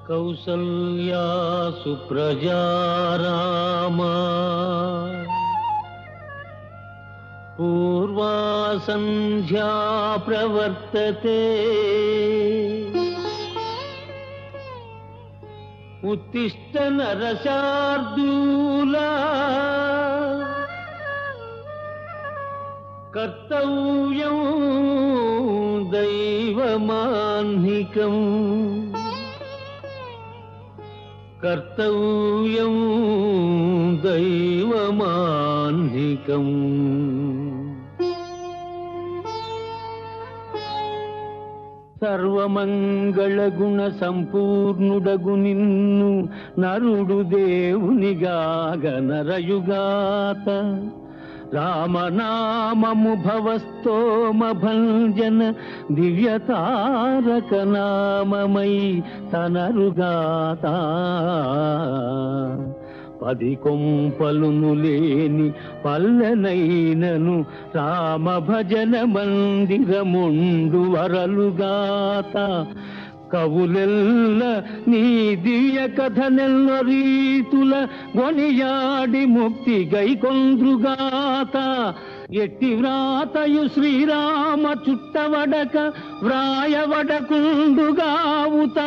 కౌసల్యా సుప్రజా రామా పూర్వా సంధ్యా ప్రవర్తతే ఉత్తిష్ట నరశార్దూలా కర్తవ్యం దైవమాన్నికం కర్తవ్యం దైవమాన్నికం. సర్వమంగళ గుణ సంపూర్ణుడగు నిన్ను నరుడు దేవునిగాగ నరయుగాత రామనామము భవస్తోమ భంజన దివ్యతారక నామమై తనరుగాత. పది కొంపలును లేని పల్లెనైనను రామ భజన మందిరముండు వరలుగాత. కవులెల్ల నీ దివ్య కథనెల్ల రీతుల గొనియాడి ముక్తి గైకొంద్రుగాత. ఎట్టి వ్రాతయు శ్రీరామ చుట్టవడక వ్రాయవడకుండుగావుత.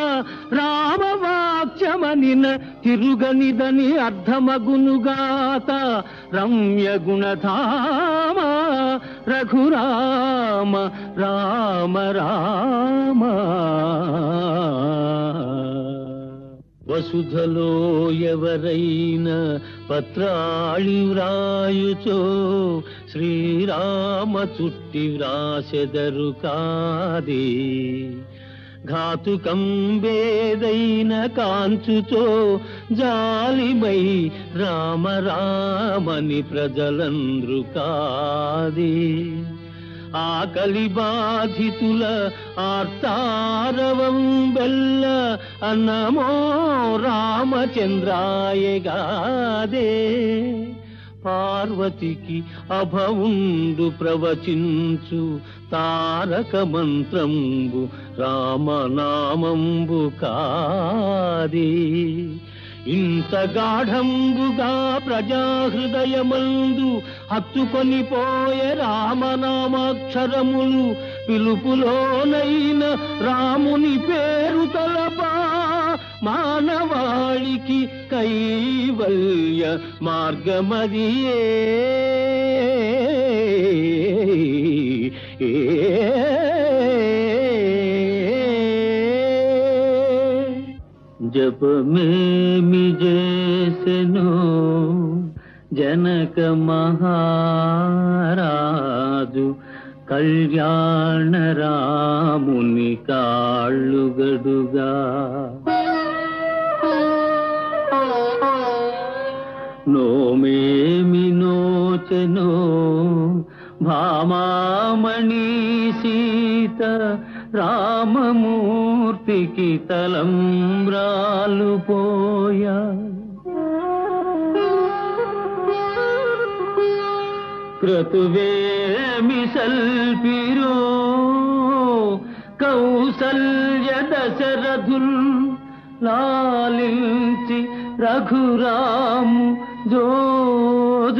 రామవాక్యమనిన తిరుగనిదని అర్థమగునుగాత. రమ్య గుణధామ రఘురామ రామ రామ. వసుధలో ఎవరైనా పత్రాళి వ్రాయుచో శ్రీరామ చుట్టి వ్రాసెదరు కాదే. ఘాతుకం వేదైన కాంచుచో జాలిమై రామ రామని ప్రజలంద్రు కాదే. ఆకలి బాధితుల ఆర్తారవం బెల్ల అన్నమో రామచంద్రాయగాదే. పార్వతికి అభవుండు ప్రవచించు తారక మంత్రంబు రామనామంబు కాదే. ఇంత గాఢంబుగా ప్రజాహృదయమందు హత్తుకొని పోయే రామనామాక్షరములు. పిలుపులోనైన రాముని పేరు తలపా మానవాళికి కైవల్య మార్గమదియే. జపమేమి చేసెను జనక మహారాజు కళ్యాణ రాముని కాళ్ళుగడుగా. నోమేమి నోచెనో భామామణి సీత రామమూర్తికి తలంబ్రాలు పోయా. క్రతువేమి సల్పిరో కౌసల్య దశరథుల్ లాలించి రఘురాము జోజోయని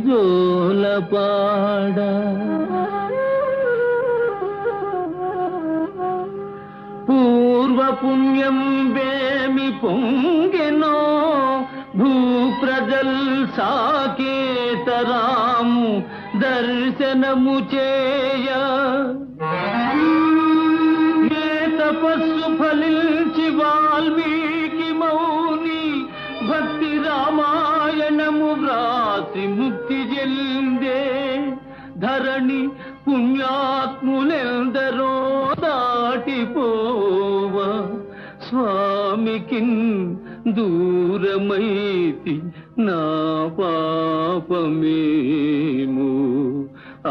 జోలపాడ. పూర్వ పుణ్యం వేమి పొంగెనో భూప్రజల్ సాకేతరాము దర్శనము చేయ. ఏ తపస్సు ఫలించి వాల్మీకి మౌని భక్తి రామాయణము వ్రాసి ముక్తి చెందే. ధరణి పుణ్యాత్ములెందరో దాటిపోవ స్వామికిన్ దూరమైతి నా పాపమేము. ఆ